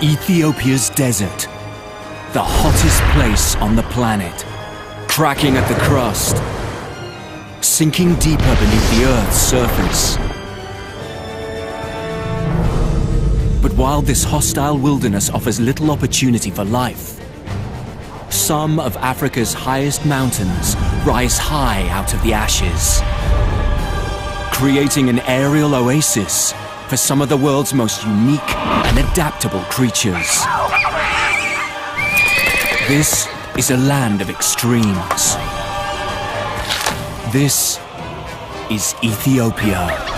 Ethiopia's desert, the hottest place on the planet, cracking at the crust, sinking deeper beneath the Earth's surface. But while this hostile wilderness offers little opportunity for life, some of Africa's highest mountains rise high out of the ashes, creating an aerial oasis for some of the world's most unique and adaptable creatures. This is a land of extremes. This is Ethiopia.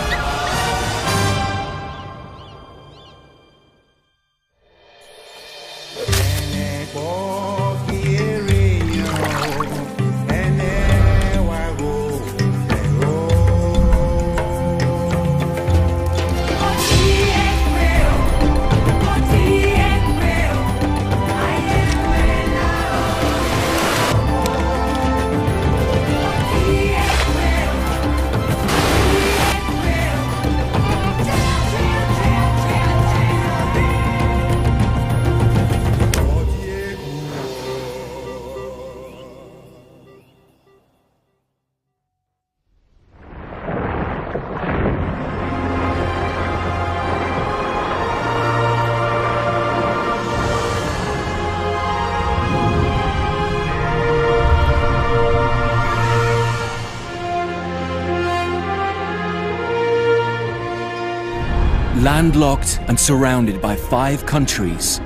Landlocked and surrounded by 5 countries,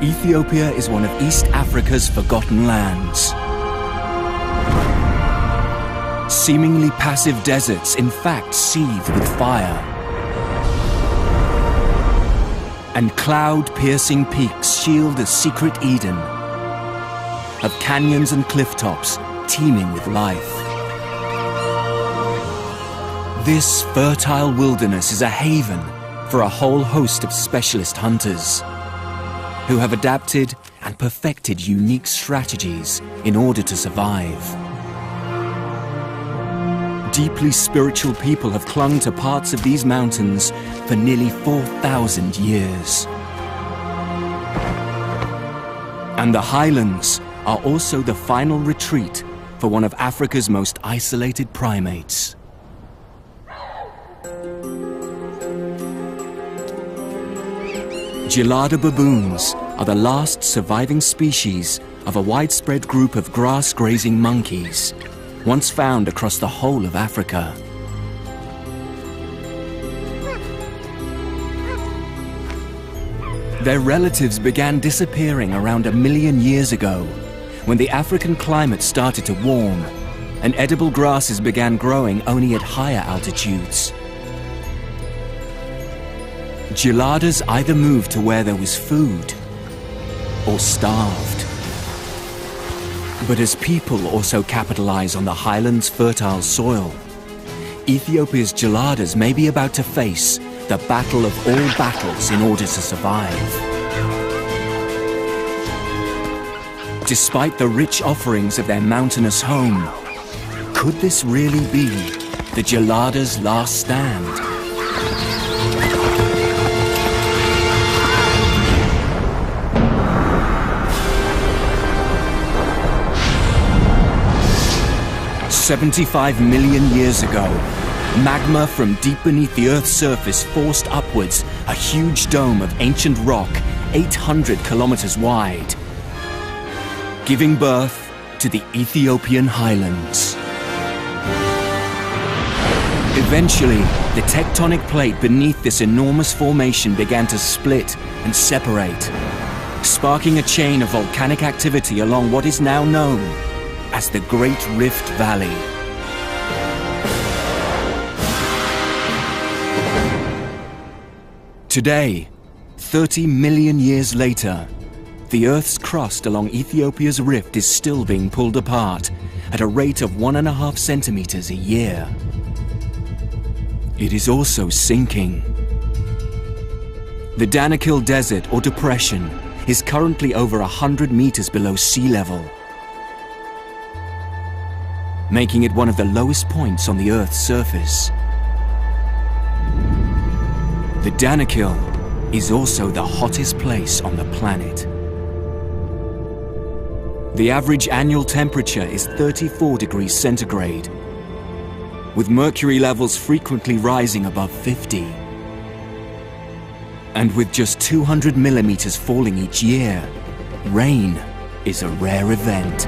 Ethiopia is one of East Africa's forgotten lands. Seemingly passive deserts in fact seethe with fire. And cloud-piercing peaks shield a secret Eden of canyons and cliff tops teeming with life. This fertile wilderness is a haven for a whole host of specialist hunters who have adapted and perfected unique strategies in order to survive. Deeply spiritual people have clung to parts of these mountains for nearly 4,000 years. And the highlands are also the final retreat for one of Africa's most isolated primates. Gelada baboons are the last surviving species of a widespread group of grass-grazing monkeys, once found across the whole of Africa. Their relatives began disappearing around 1 million years ago, when the African climate started to warm, and edible grasses began growing only at higher altitudes. Geladas either moved to where there was food or starved. But as people also capitalize on the highlands' fertile soil, Ethiopia's geladas may be about to face the battle of all battles in order to survive. Despite the rich offerings of their mountainous home, could this really be the geladas' last stand? "75 million years ago, magma from deep beneath the Earth's surface forced upwards a huge dome of ancient rock 800 kilometers wide, giving birth to the Ethiopian highlands. Eventually, the tectonic plate beneath this enormous formation began to split and separate, sparking a chain of volcanic activity along what is now known as the Great Rift Valley. Today, 30 million years later, the Earth's crust along Ethiopia's rift is still being pulled apart at a rate of 1.5 centimeters a year. It is also sinking. The Danakil Desert or Depression is currently over 100 meters below sea level, making it one of the lowest points on the Earth's surface. The Danakil is also the hottest place on the planet. The average annual temperature is 34 degrees centigrade, with mercury levels frequently rising above 50. And with just 200 millimeters falling each year, rain is a rare event.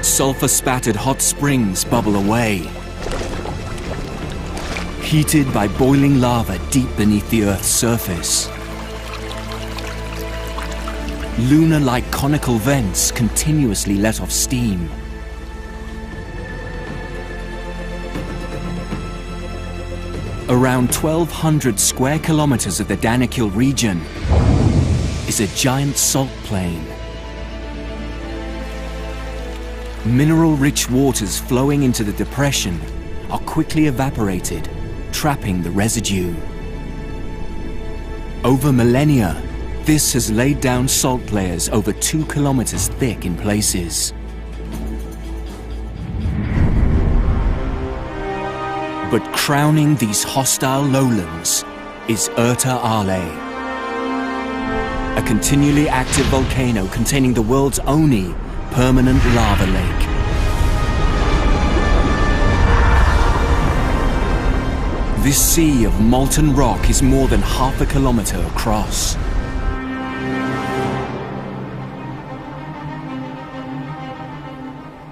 Sulfur-spattered hot springs bubble away, heated by boiling lava deep beneath the Earth's surface. Lunar-like conical vents continuously let off steam. Around 1,200 square kilometers of the Danakil region is a giant salt plain. Mineral-rich waters flowing into the depression are quickly evaporated, trapping the residue. Over millennia, this has laid down salt layers over 2 kilometers thick in places. But crowning these hostile lowlands is Erta Ale, a continually active volcano containing the world's only permanent lava lake. This sea of molten rock is more than half a kilometer across.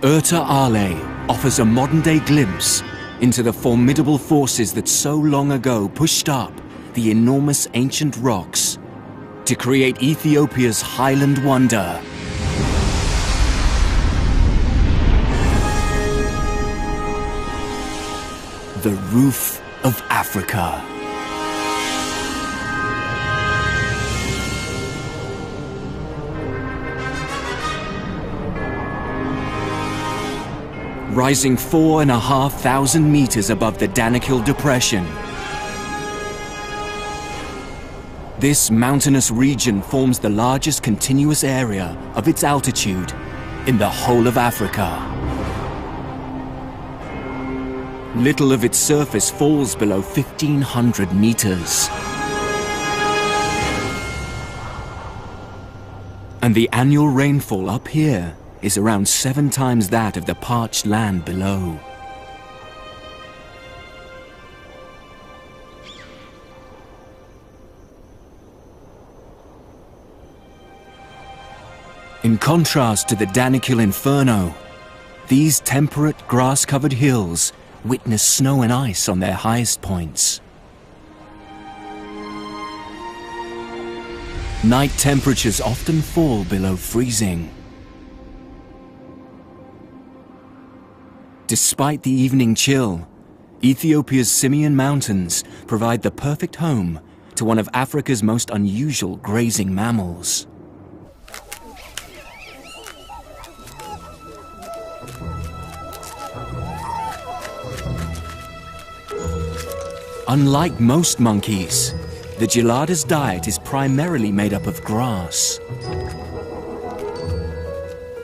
Erta Ale offers a modern-day glimpse into the formidable forces that so long ago pushed up the enormous ancient rocks to create Ethiopia's highland wonder. The roof of Africa. Rising 4,500 meters above the Danakil Depression. This mountainous region forms the largest continuous area of its altitude in the whole of Africa. Little of its surface falls below 1,500 meters. And the annual rainfall up here is around 7 times that of the parched land below. In contrast to the Danakil Inferno, these temperate grass-covered hills witness snow and ice on their highest points. Night temperatures often fall below freezing. Despite the evening chill, Ethiopia's Simien Mountains provide the perfect home to one of Africa's most unusual grazing mammals. Unlike most monkeys, the gelada's diet is primarily made up of grass.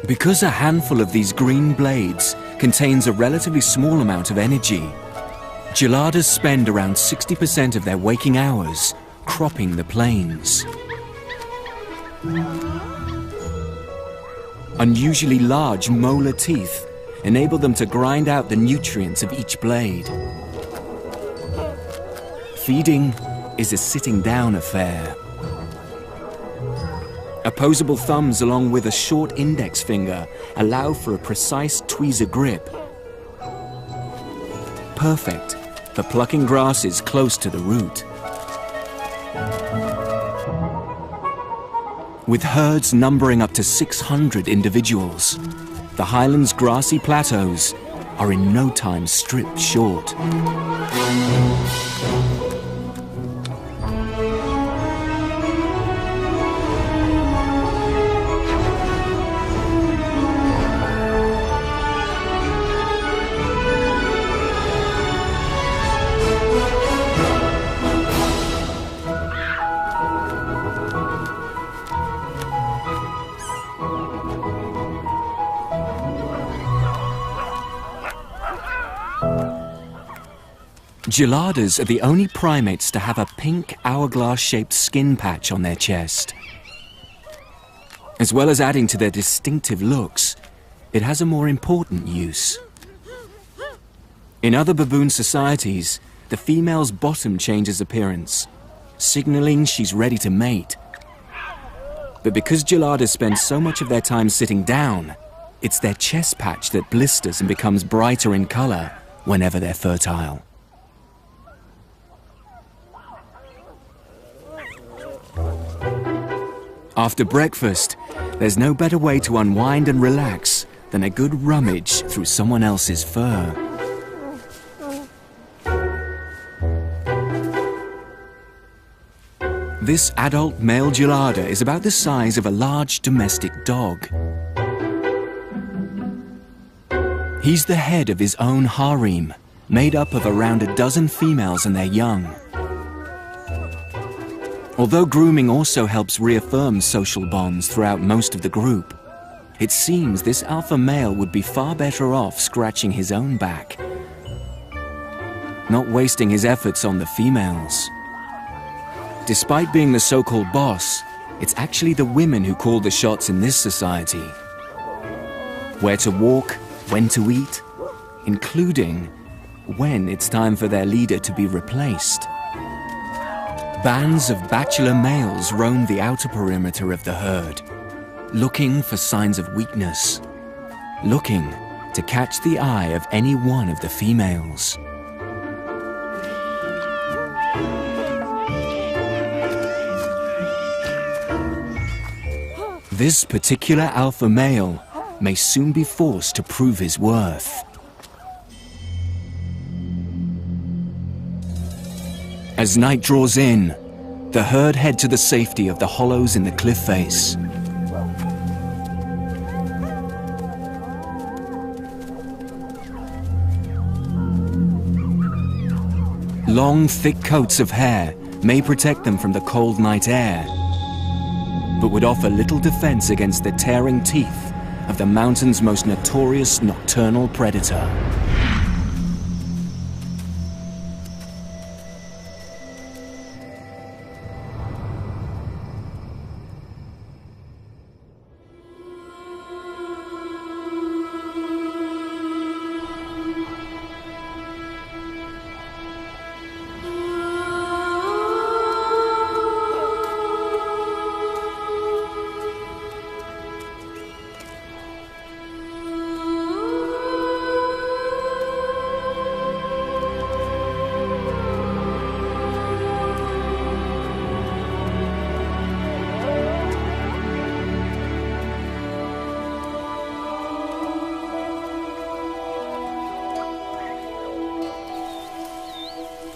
Because a handful of these green blades contains a relatively small amount of energy, geladas spend around 60% of their waking hours cropping the plains. Unusually large molar teeth enable them to grind out the nutrients of each blade. Feeding is a sitting-down affair. Opposable thumbs along with a short index finger allow for a precise tweezer grip. Perfect for plucking grasses close to the root. With herds numbering up to 600 individuals, the highlands' grassy plateaus are in no time stripped short. Geladas are the only primates to have a pink hourglass-shaped skin patch on their chest. As well as adding to their distinctive looks, it has a more important use. In other baboon societies, the female's bottom changes appearance, signaling she's ready to mate. But because geladas spend so much of their time sitting down, it's their chest patch that blisters and becomes brighter in color whenever they're fertile. After breakfast, there's no better way to unwind and relax than a good rummage through someone else's fur. This adult male gelada is about the size of a large domestic dog. He's the head of his own harem, made up of around a dozen females and their young. Although grooming also helps reaffirm social bonds throughout most of the group, it seems this alpha male would be far better off scratching his own back, not wasting his efforts on the females. Despite being the so-called boss, it's actually the women who call the shots in this society. Where to walk, when to eat, including when it's time for their leader to be replaced. Bands of bachelor males roam the outer perimeter of the herd, looking for signs of weakness, looking to catch the eye of any one of the females. This particular alpha male may soon be forced to prove his worth. As night draws in, the herd head to the safety of the hollows in the cliff face. Long, thick coats of hair may protect them from the cold night air, but would offer little defense against the tearing teeth of the mountain's most notorious nocturnal predator.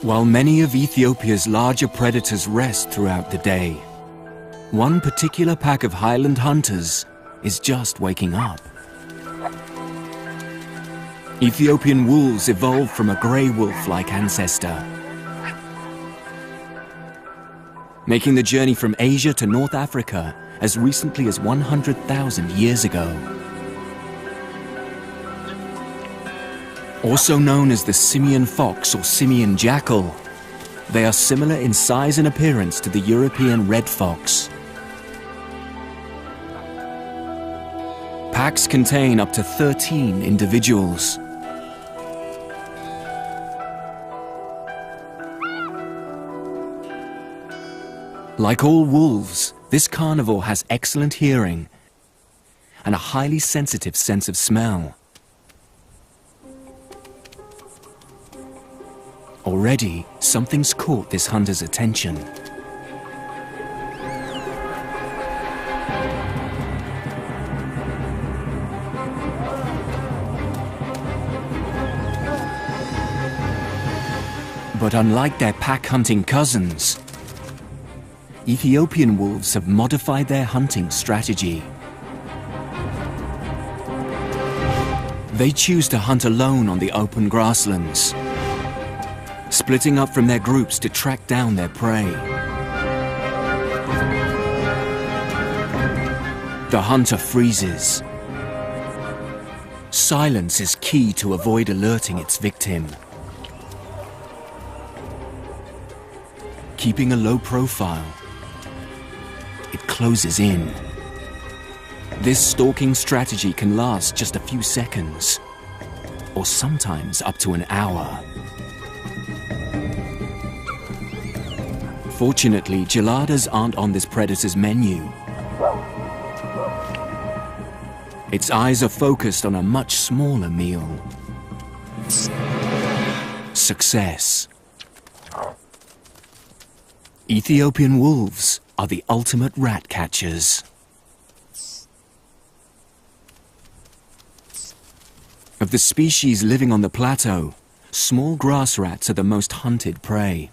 While many of Ethiopia's larger predators rest throughout the day, one particular pack of highland hunters is just waking up. Ethiopian wolves evolved from a grey wolf-like ancestor, making the journey from Asia to North Africa as recently as 100,000 years ago. Also known as the simian fox or simian jackal, they are similar in size and appearance to the European red fox. Packs contain up to 13 individuals. Like all wolves, this carnivore has excellent hearing and a highly sensitive sense of smell. Already, something's caught this hunter's attention. But unlike their pack-hunting cousins, Ethiopian wolves have modified their hunting strategy. They choose to hunt alone on the open grasslands, splitting up from their groups to track down their prey. The hunter freezes. Silence is key to avoid alerting its victim. keeping a low profile. It closes in. This stalking strategy can last just a few seconds, or sometimes up to an hour. Fortunately, geladas aren't on this predator's menu. Its eyes are focused on a much smaller meal. Success. Ethiopian wolves are the ultimate rat catchers. Of the species living on the plateau, small grass rats are the most hunted prey.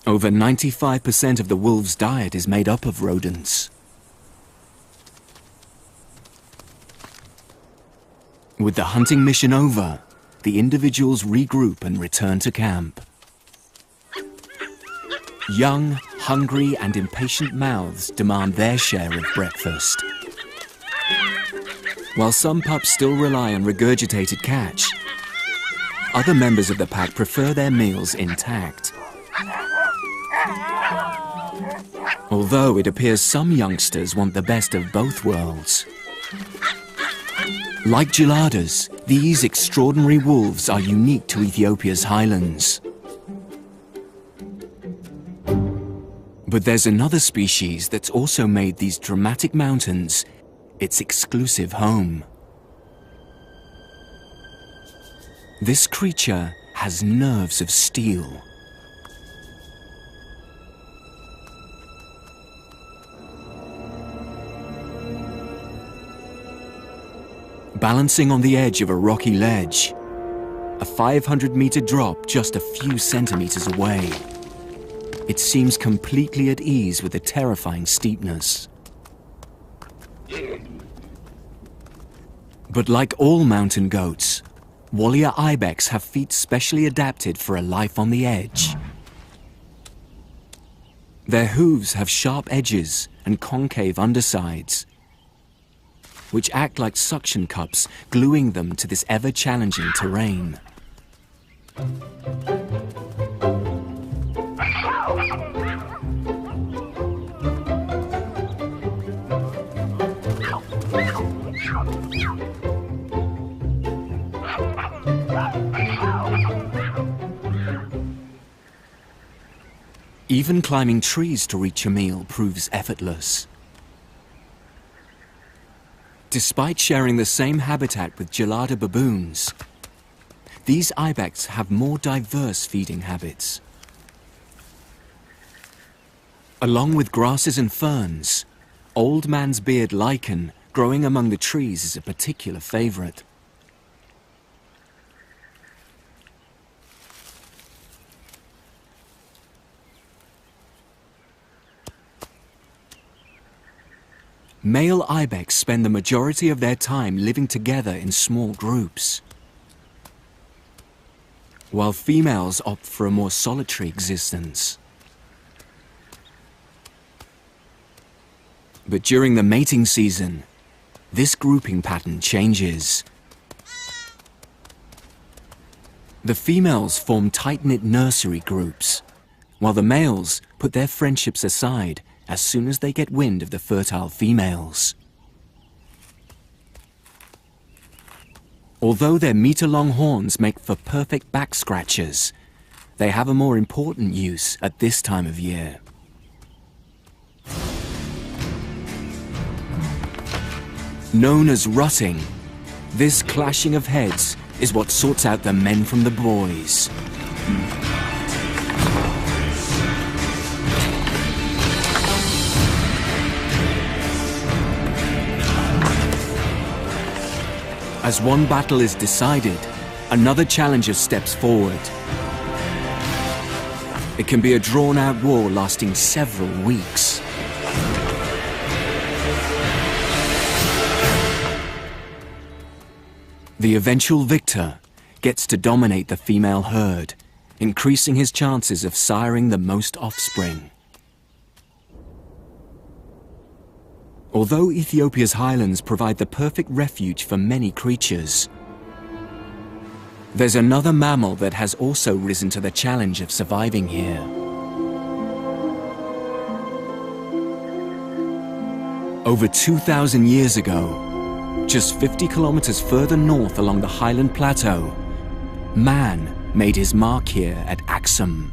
Over 95% of the wolves' diet is made up of rodents. With the hunting mission over, the individuals regroup and return to camp. Young, hungry, and impatient mouths demand their share of breakfast. While some pups still rely on regurgitated catch, other members of the pack prefer their meals intact. Although it appears some youngsters want the best of both worlds. Like geladas, these extraordinary wolves are unique to Ethiopia's highlands. But there's another species that's also made these dramatic mountains its exclusive home. This creature has nerves of steel. Balancing on the edge of a rocky ledge, a 500-meter drop just a few centimeters away, it seems completely at ease with the terrifying steepness. But like all mountain goats, Walia ibex have feet specially adapted for a life on the edge. Their hooves have sharp edges and concave undersides, which act like suction cups, gluing them to this ever-challenging terrain. Even climbing trees to reach a meal proves effortless. Despite sharing the same habitat with gelada baboons, these ibex have more diverse feeding habits. Along with grasses and ferns, old man's beard lichen growing among the trees is a particular favorite. Male ibex spend the majority of their time living together in small groups, while females opt for a more solitary existence. But during the mating season, this grouping pattern changes. The females form tight-knit nursery groups, while the males put their friendships aside as soon as they get wind of the fertile females. Although their meter-long horns make for perfect back scratchers, they have a more important use at this time of year. Known as rutting, this clashing of heads is what sorts out the men from the boys. As one battle is decided, another challenger steps forward. It can be a drawn-out war lasting several weeks. The eventual victor gets to dominate the female herd, increasing his chances of siring the most offspring. Although Ethiopia's highlands provide the perfect refuge for many creatures, There's another mammal that has also risen to the challenge of surviving here. Over 2,000 years ago, just 50 kilometers further north along the highland plateau, man made his mark here at HASAN.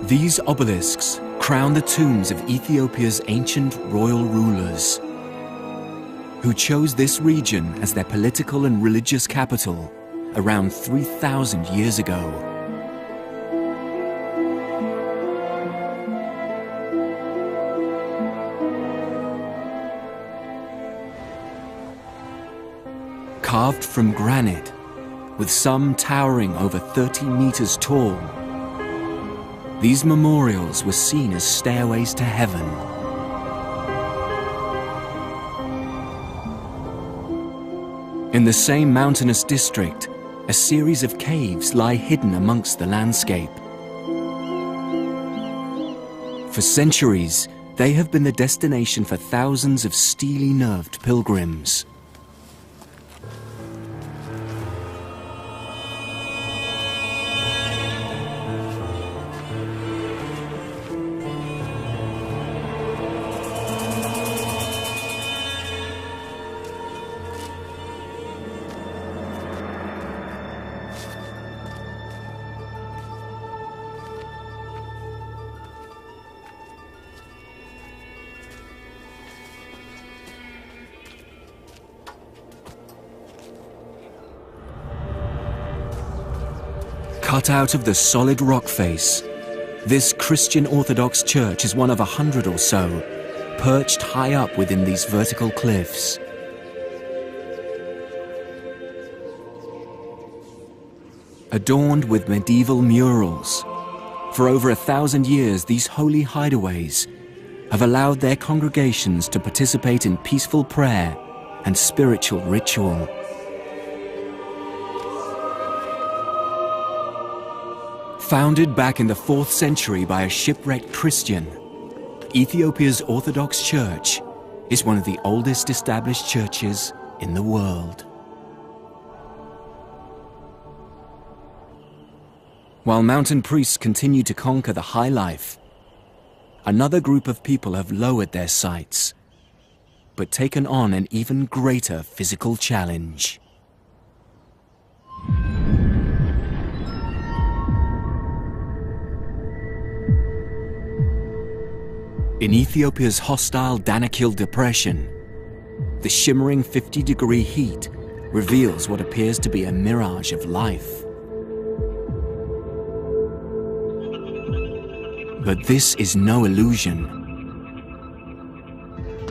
These obelisks crown the tombs of Ethiopia's ancient royal rulers, who chose this region as their political and religious capital around 3,000 years ago. Carved from granite, with some towering over 30 meters tall, these memorials were seen as stairways to heaven. In the same mountainous district, a series of caves lie hidden amongst the landscape. For centuries, they have been the destination for thousands of steely-nerved pilgrims. Cut out of the solid rock face, this Christian Orthodox church is one of 100 or so, perched high up within these vertical cliffs. Adorned with medieval murals, for over 1,000 years these holy hideaways have allowed their congregations to participate in peaceful prayer and spiritual ritual. Founded back in the 4th century by a shipwrecked Christian, Ethiopia's Orthodox Church is one of the oldest established churches in the world. While mountain priests continue to conquer the high life, another group of people have lowered their sights, but taken on an even greater physical challenge. In Ethiopia's hostile Danakil Depression, the shimmering 50-degree heat reveals what appears to be a mirage of life. But this is no illusion.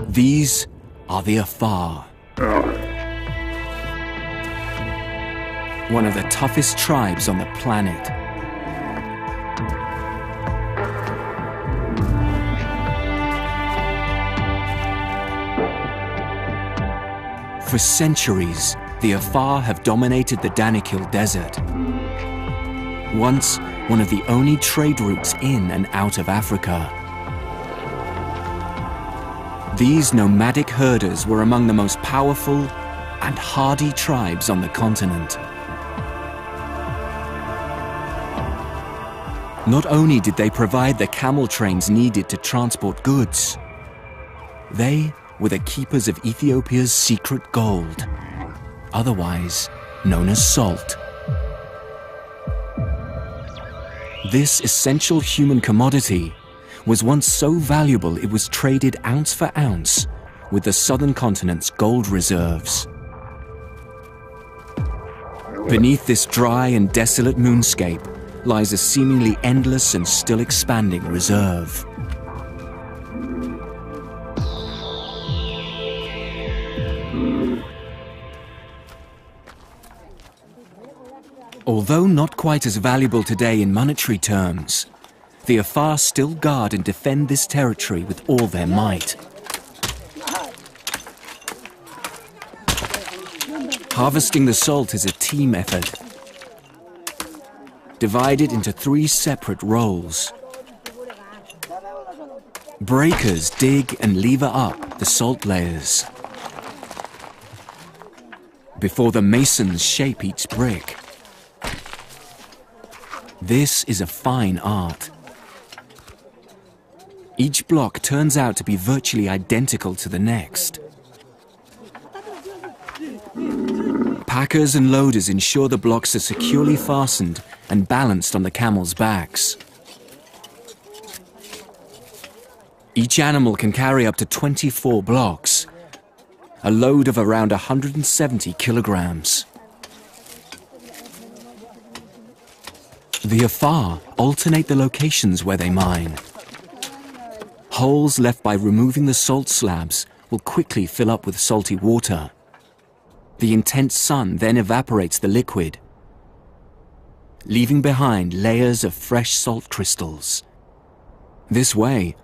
These are the Afar, one of the toughest tribes on the planet. For centuries, the Afar have dominated the Danakil Desert, once one of the only trade routes in and out of Africa. These nomadic herders were among the most powerful and hardy tribes on the continent. Not only did they provide the camel trains needed to transport goods, they were the keepers of Ethiopia's secret gold, otherwise known as salt. This essential human commodity was once so valuable it was traded ounce for ounce with the southern continent's gold reserves. Beneath this dry and desolate moonscape lies a seemingly endless and still expanding reserve. Although not quite as valuable today in monetary terms, the Afar still guard and defend this territory with all their might. Harvesting the salt is a team effort, divided into 3 separate roles. Breakers dig and lever up the salt layers before the masons shape each brick. This is a fine art. Each block turns out to be virtually identical to the next. Packers and loaders ensure the blocks are securely fastened and balanced on the camels' backs. Each animal can carry up to 24 blocks, a load of around 170 kilograms. The Afar alternate the locations where they mine. Holes left by removing the salt slabs will quickly fill up with salty water. The intense sun then evaporates the liquid, leaving behind layers of fresh salt crystals. This way,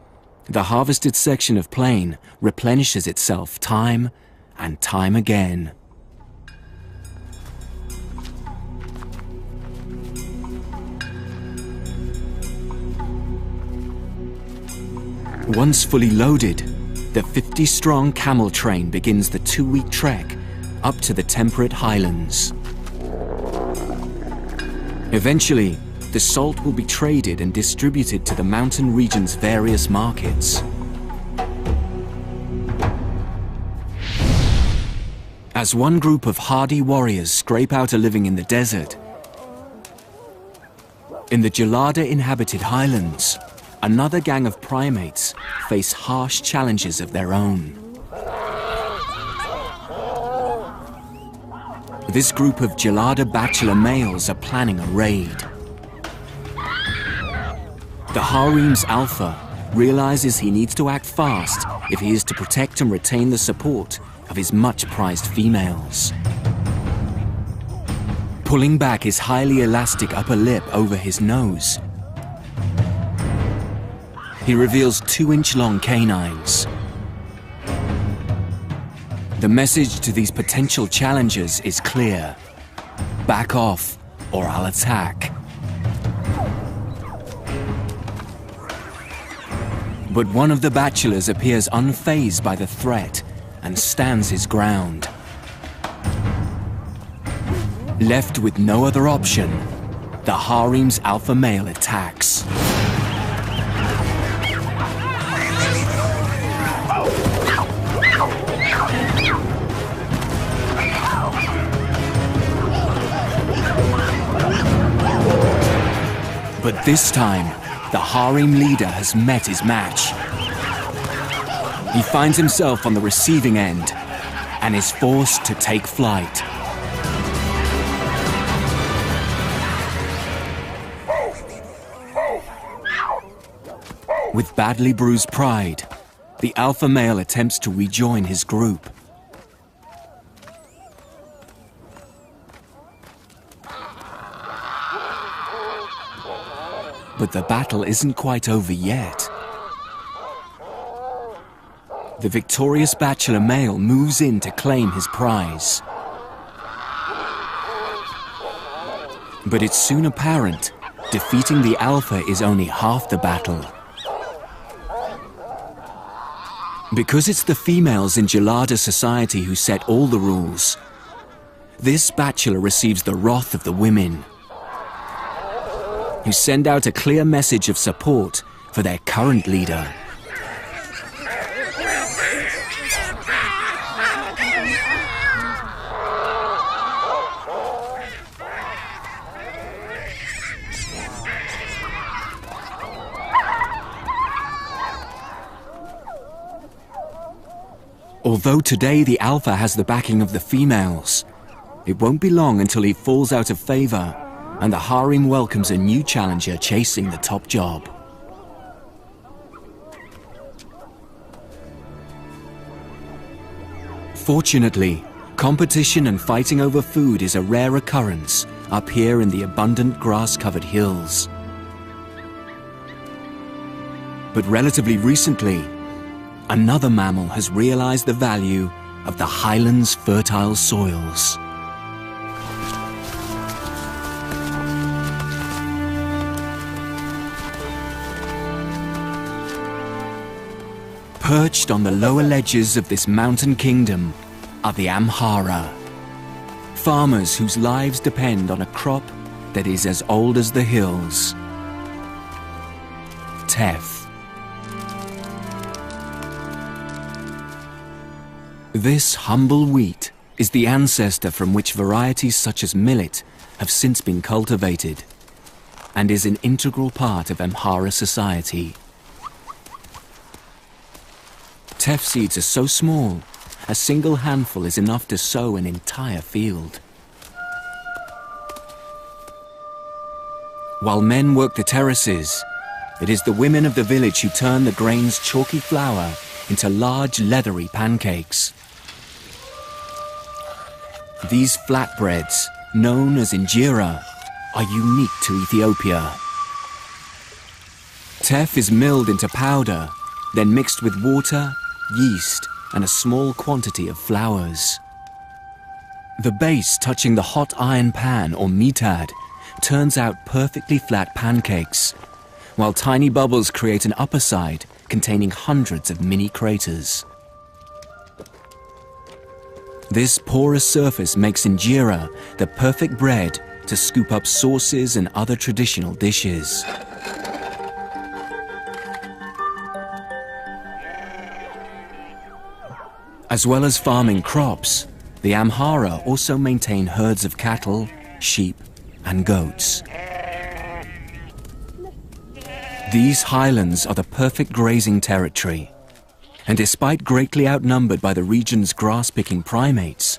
the harvested section of plain replenishes itself time and time again. Once fully loaded, the 50-strong camel train begins the 2-week trek up to the temperate highlands. Eventually, the salt will be traded and distributed to the mountain region's various markets. As one group of hardy warriors scrape out a living in the desert, in the gelada-inhabited highlands, another gang of primates face harsh challenges of their own. This group of gelada bachelor males are planning a raid. The harem's alpha realizes he needs to act fast if he is to protect and retain the support of his much-prized females. Pulling back his highly elastic upper lip over his nose, he reveals 2-inch-long canines. The message to these potential challengers is clear: back off, or I'll attack. But one of the bachelors appears unfazed by the threat and stands his ground. Left with no other option, the harem's alpha male attacks. But this time, the harem leader has met his match. He finds himself on the receiving end and is forced to take flight. With badly bruised pride, the alpha male attempts to rejoin his group. But the battle isn't quite over yet. The victorious bachelor male moves in to claim his prize. But it's soon apparent defeating the alpha is only half the battle. Because it's the females in gelada society who set all the rules, this bachelor receives the wrath of the women, who send out a clear message of support for their current leader. Although today the alpha has the backing of the females, it won't be long until he falls out of favor and the harem welcomes a new challenger chasing the top job. Fortunately, competition and fighting over food is a rare occurrence up here in the abundant grass-covered hills. But relatively recently, another mammal has realized the value of the highlands' fertile soils. Perched on the lower ledges of this mountain kingdom are the Amhara, farmers whose lives depend on a crop that is as old as the hills. Teff. This humble wheat is the ancestor from which varieties such as millet have since been cultivated, and is an integral part of Amhara society. Teff seeds are so small, a single handful is enough to sow an entire field. While men work the terraces, it is the women of the village who turn the grain's chalky flour into large leathery pancakes. These flatbreads, known as injera, are unique to Ethiopia. Teff is milled into powder, then mixed with water, yeast, and a small quantity of flours. The base touching the hot iron pan or mitad turns out perfectly flat pancakes, while tiny bubbles create an upper side containing hundreds of mini craters. This porous surface makes injera the perfect bread to scoop up sauces and other traditional dishes. As well as farming crops, the Amhara also maintain herds of cattle, sheep, and goats. These highlands are the perfect grazing territory, and despite greatly outnumbered by the region's grass-picking primates,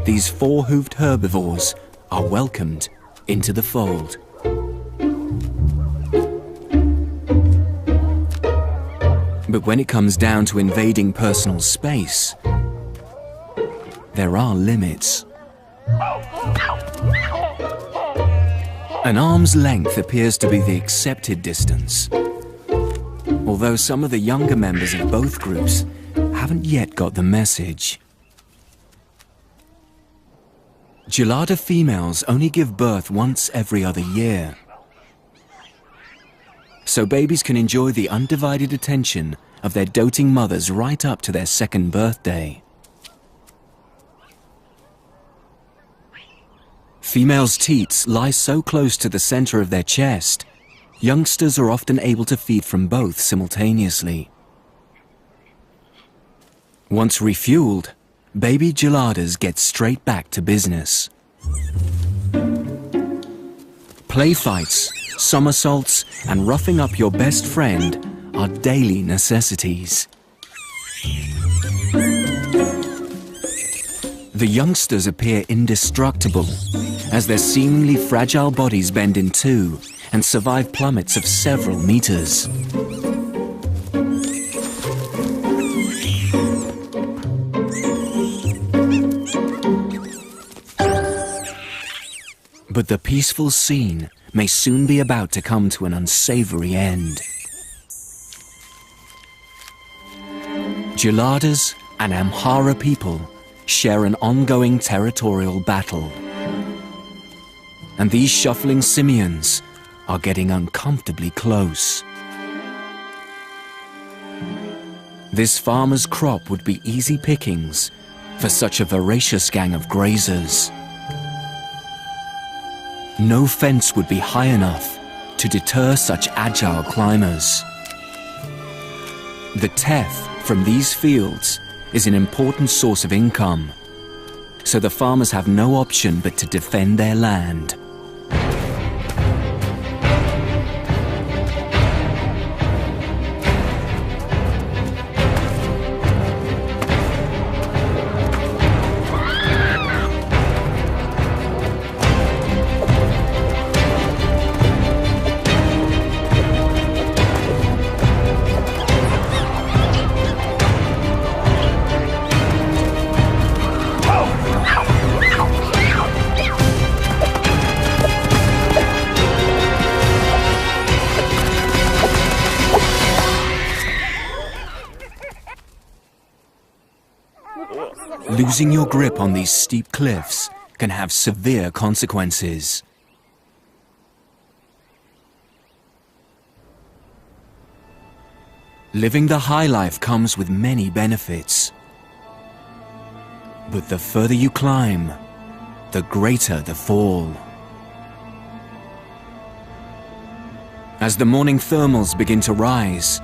these four-hoofed herbivores are welcomed into the fold. But when it comes down to invading personal space, there are limits. An arm's length appears to be the accepted distance, although some of the younger members of both groups haven't yet got the message. Gelada females only give birth once every other year, so babies can enjoy the undivided attention of their doting mothers right up to their second birthday. Females' teats lie so close to the center of their chest, youngsters are often able to feed from both simultaneously. Once refueled, baby geladas get straight back to business. Play fights, somersaults, and roughing up your best friend are daily necessities. The youngsters appear indestructible, as their seemingly fragile bodies bend in two and survive plummets of several meters. But the peaceful scene may soon be about to come to an unsavory end. Geladas and Amhara people share an ongoing territorial battle. And these shuffling simians are getting uncomfortably close. This farmer's crop would be easy pickings for such a voracious gang of grazers. No fence would be high enough to deter such agile climbers. The teff from these fields is an important source of income, so the farmers have no option but to defend their land. Losing your grip on these steep cliffs can have severe consequences. Living the high life comes with many benefits. But the further you climb, the greater the fall. As the morning thermals begin to rise,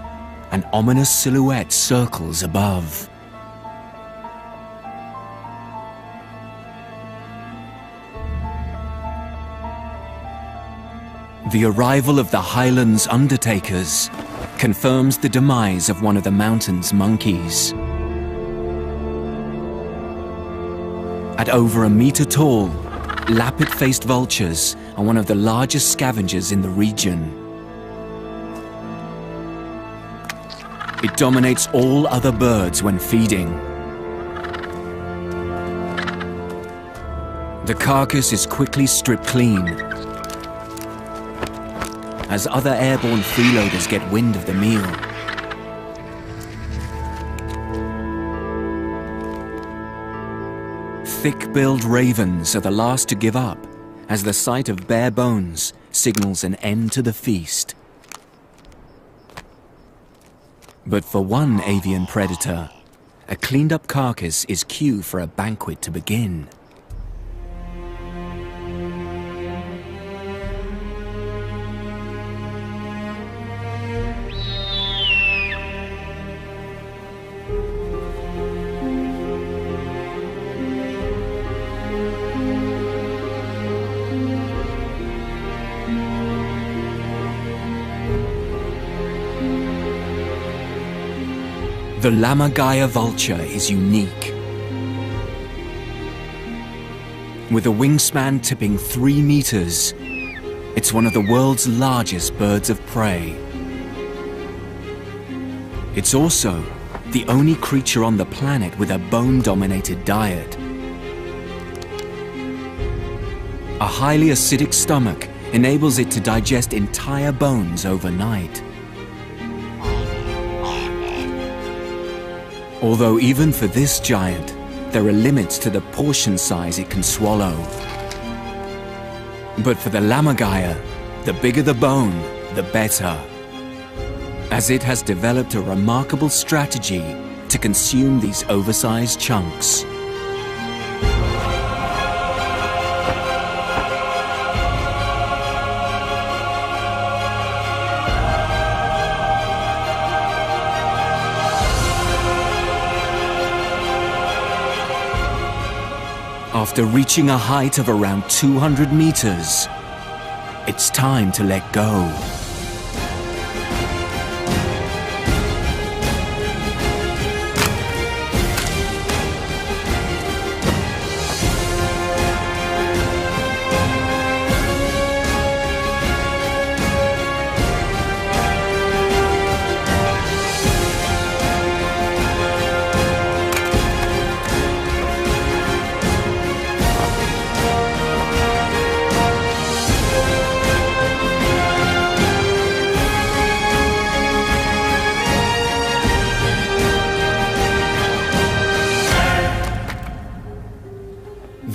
an ominous silhouette circles above. The arrival of the highlands undertakers confirms the demise of one of the mountain's monkeys. At over a meter tall, lappet-faced vultures are one of the largest scavengers in the region. It dominates all other birds when feeding. The carcass is quickly stripped clean as other airborne freeloaders get wind of the meal. Thick-billed ravens are the last to give up, as the sight of bare bones signals an end to the feast. But for one avian predator, a cleaned-up carcass is cue for a banquet to begin. The Lammergeier vulture is unique. With a wingspan tipping 3 meters, it's one of the world's largest birds of prey. It's also the only creature on the planet with a bone-dominated diet. A highly acidic stomach enables it to digest entire bones overnight. Although even for this giant, there are limits to the portion size it can swallow. But for the Lammergeier, the bigger the bone, the better, as it has developed a remarkable strategy to consume these oversized chunks. After reaching a height of around 200 meters, it's time to let go.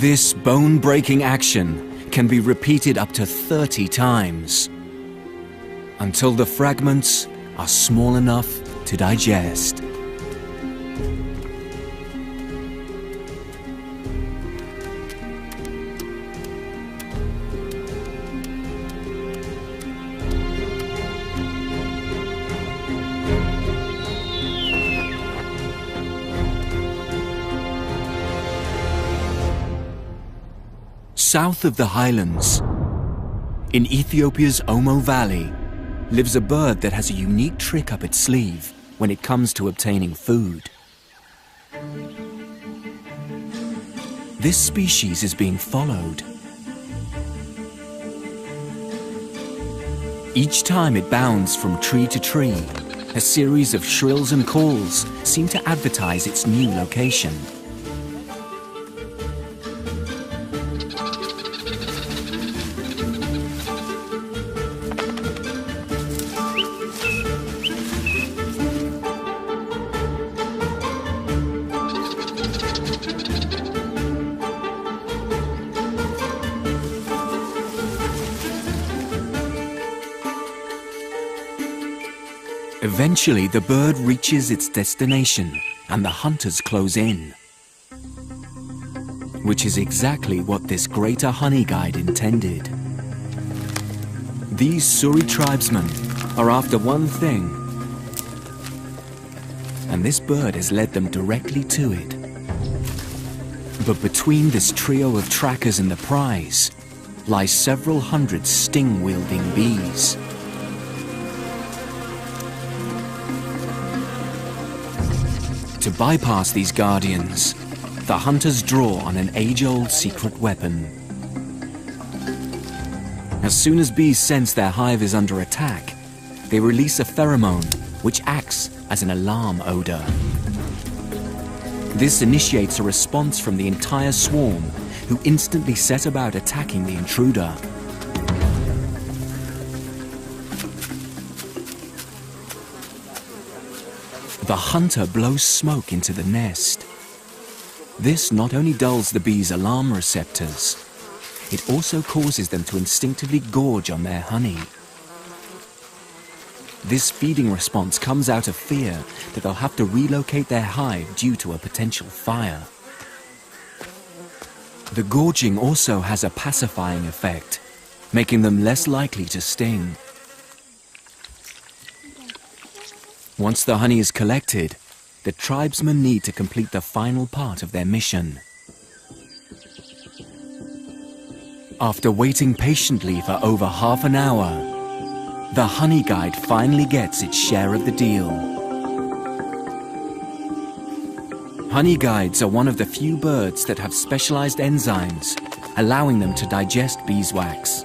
This bone-breaking action can be repeated up to 30 times, until the fragments are small enough to digest. South of the highlands, in Ethiopia's Omo Valley, lives a bird that has a unique trick up its sleeve when it comes to obtaining food. This species is being followed. Each time it bounds from tree to tree, a series of shrills and calls seem to advertise its new location. Eventually, the bird reaches its destination and the hunters close in. Which is exactly what this greater honey guide intended. These Suri tribesmen are after one thing, and this bird has led them directly to it. But between this trio of trackers and the prize lie several hundred sting-wielding bees. To bypass these guardians, the hunters draw on an age-old secret weapon. As soon as bees sense their hive is under attack, they release a pheromone which acts as an alarm odor. This initiates a response from the entire swarm, who instantly set about attacking the intruder. The hunter blows smoke into the nest. This not only dulls the bees' alarm receptors, it also causes them to instinctively gorge on their honey. This feeding response comes out of fear that they'll have to relocate their hive due to a potential fire. The gorging also has a pacifying effect, making them less likely to sting. Once the honey is collected, the tribesmen need to complete the final part of their mission. After waiting patiently for over half an hour, the honey guide finally gets its share of the deal. Honey guides are one of the few birds that have specialized enzymes, allowing them to digest beeswax.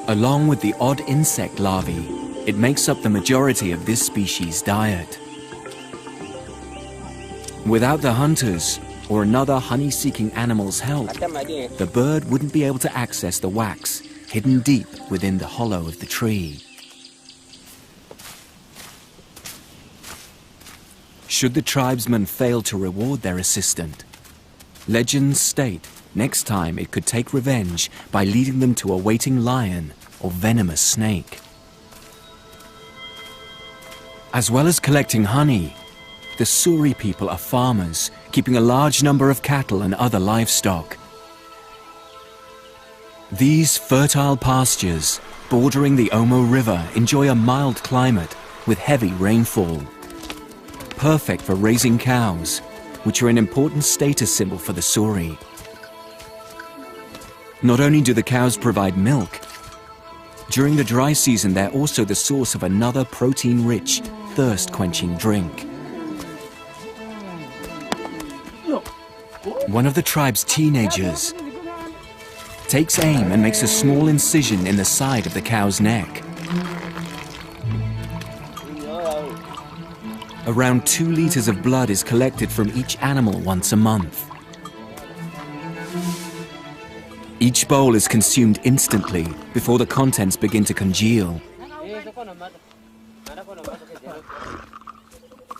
Along with the odd insect larvae, it makes up the majority of this species' diet. Without the hunters, or another honey-seeking animal's help, the bird wouldn't be able to access the wax hidden deep within the hollow of the tree. Should the tribesmen fail to reward their assistant, legends state next time it could take revenge by leading them to a waiting lion or venomous snake. As well as collecting honey, the Suri people are farmers, keeping a large number of cattle and other livestock. These fertile pastures, bordering the Omo River, enjoy a mild climate with heavy rainfall. Perfect for raising cows, which are an important status symbol for the Suri. Not only do the cows provide milk, during the dry season they're also the source of another protein-rich, thirst-quenching drink. One of the tribe's teenagers takes aim and makes a small incision in the side of the cow's neck. Around 2 liters of blood is collected from each animal once a month. Each bowl is consumed instantly before the contents begin to congeal.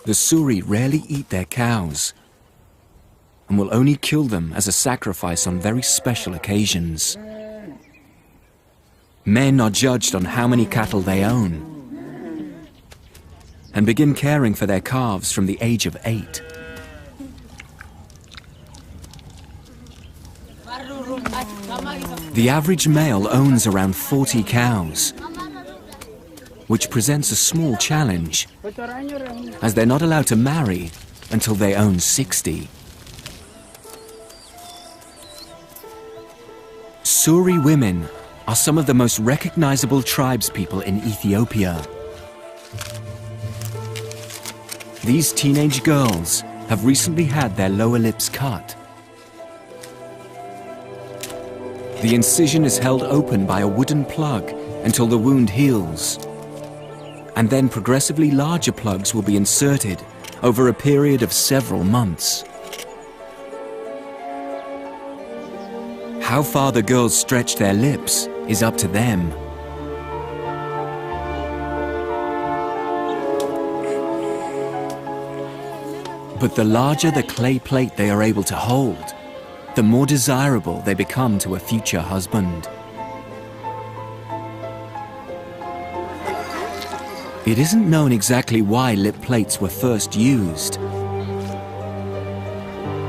The Suri rarely eat their cows and will only kill them as a sacrifice on very special occasions. Men are judged on how many cattle they own and begin caring for their calves from the age of 8. The average male owns around 40 cows, which presents a small challenge, as they're not allowed to marry until they own 60. Suri women are some of the most recognizable tribespeople in Ethiopia. These teenage girls have recently had their lower lips cut. The incision is held open by a wooden plug until the wound heals, and then progressively larger plugs will be inserted over a period of several months. How far the girls stretch their lips is up to them. But the larger the clay plate they are able to hold, the more desirable they become to a future husband. It isn't known exactly why lip plates were first used.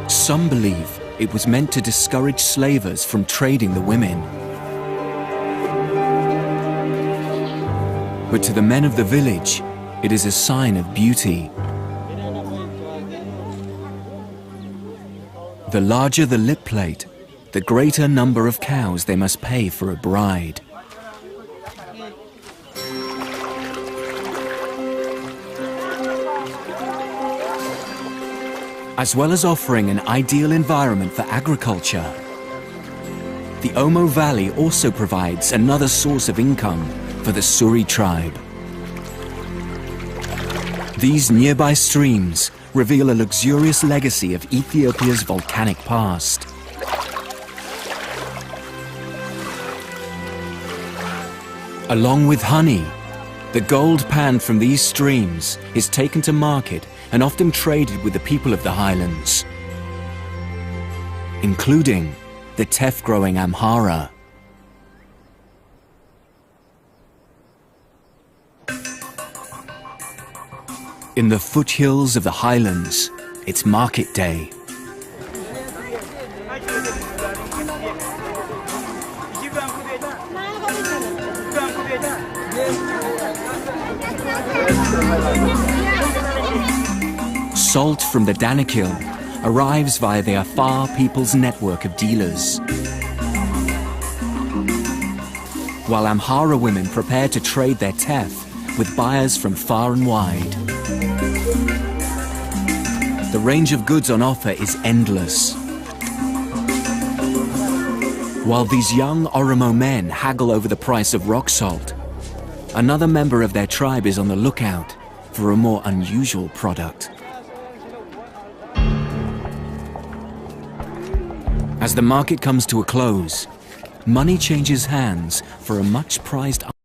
Some believe it was meant to discourage slavers from trading the women. But to the men of the village, it is a sign of beauty. The larger the lip plate, the greater number of cows they must pay for a bride. As well as offering an ideal environment for agriculture, the Omo Valley also provides another source of income for the Suri tribe. These nearby streams reveal a luxurious legacy of Ethiopia's volcanic past. Along with honey, the gold panned from these streams is taken to market and often traded with the people of the highlands, including the teff-growing Amhara. In the foothills of the highlands, it's market day. Salt from the Danakil arrives via the Afar people's network of dealers, while Amhara women prepare to trade their teff with buyers from far and wide. The range of goods on offer is endless. While these young Oromo men haggle over the price of rock salt, another member of their tribe is on the lookout for a more unusual product. As the market comes to a close, money changes hands for a much prized